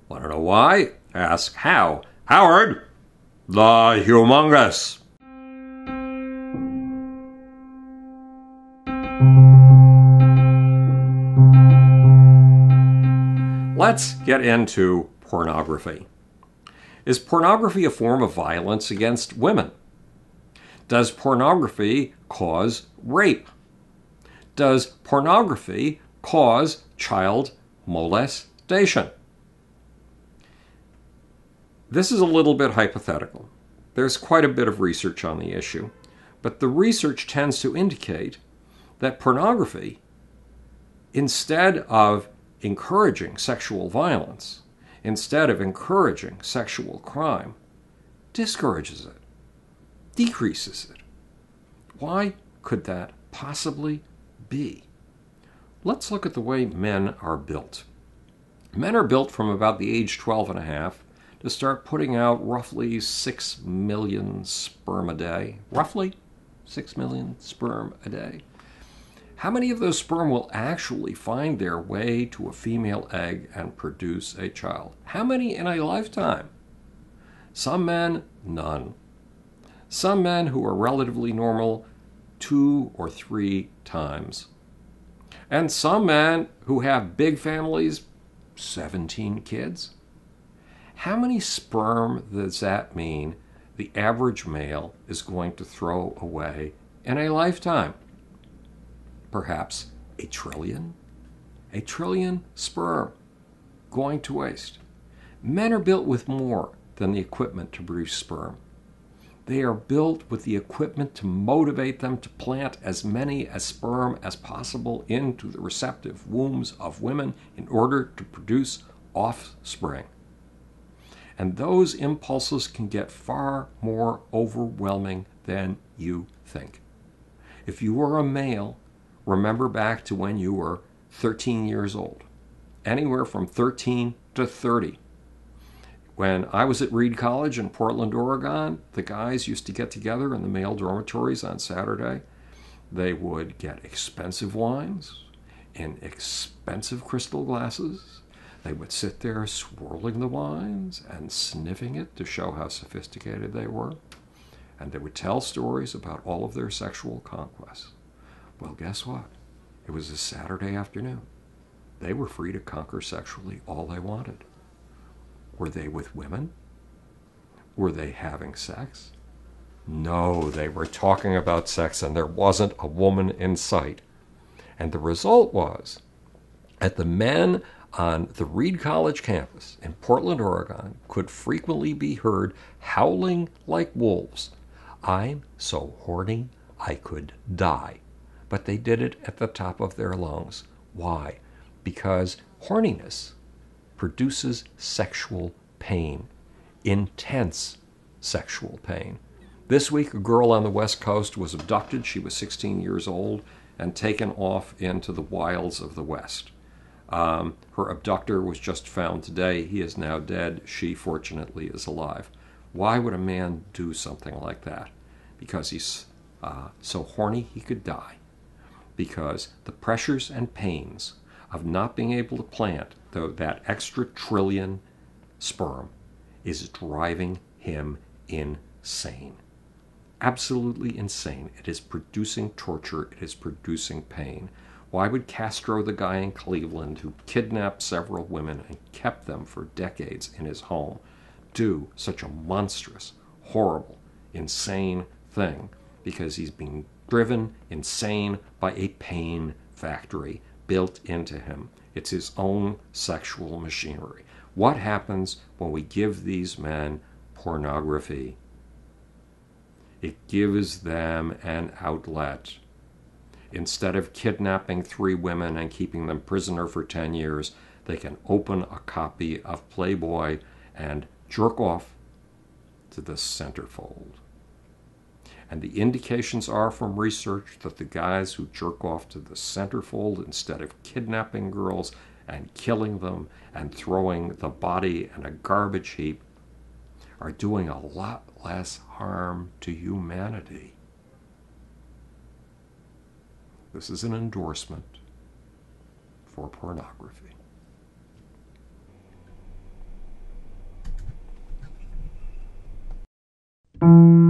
Want to know why? Ask how. Howard, the Humongous. Let's get into pornography. Is pornography a form of violence against women? Does pornography cause rape? Does pornography cause child molestation? This is a little bit hypothetical. There's quite a bit of research on the issue, but the research tends to indicate that pornography, instead of encouraging sexual violence, instead of encouraging sexual crime, discourages it, decreases it. Why could that possibly be? Let's look at the way men are built. Men are built from about the age 12 and a half to start putting out roughly 6 million sperm a day. Roughly 6 million sperm a day. How many of those sperm will actually find their way to a female egg and produce a child? How many in a lifetime? Some men, none. Some men who are relatively normal, 2 or 3 times. And some men who have big families, 17 kids. How many sperm does that mean the average male is going to throw away in a lifetime? Perhaps a trillion? A trillion sperm going to waste. Men are built with more than the equipment to produce sperm. They are built with the equipment to motivate them to plant as many as sperm as possible into the receptive wombs of women in order to produce offspring. And those impulses can get far more overwhelming than you think. If you were a male, remember back to when you were 13 years old, anywhere from 13 to 30. When I was at Reed College in Portland, Oregon, the guys used to get together in the male dormitories on Saturday. They would get expensive wines in expensive crystal glasses. They would sit there swirling the wines and sniffing it to show how sophisticated they were. And they would tell stories about all of their sexual conquests. Well, guess what? It was a Saturday afternoon. They were free to conquer sexually all they wanted. Were they with women? Were they having sex? No, they were talking about sex and there wasn't a woman in sight. And the result was that the men on the Reed College campus in Portland, Oregon could frequently be heard howling like wolves. I'm so horny I could die. But they did it at the top of their lungs. Why? Because horniness produces sexual pain, intense sexual pain. This week, a girl on the West Coast was abducted. She was 16 years old and taken off into the wilds of the West. Her abductor was just found today. He is now dead. She, fortunately, is alive. Why would a man do something like that? Because he's so horny he could die. Because the pressures and pains of not being able to plant that extra trillion sperm is driving him insane. Absolutely insane. It is producing torture. It is producing pain. Why would Castro, the guy in Cleveland who kidnapped several women and kept them for decades in his home, do such a monstrous, horrible, insane thing? Because he's being driven insane by a pain factory built into him. It's his own sexual machinery. What happens when we give these men pornography? It gives them an outlet. Instead of kidnapping 3 women and keeping them prisoner for 10 years, they can open a copy of Playboy and jerk off to the centerfold. And the indications are from research that the guys who jerk off to the centerfold instead of kidnapping girls and killing them and throwing the body in a garbage heap are doing a lot less harm to humanity. This is an endorsement for pornography. you.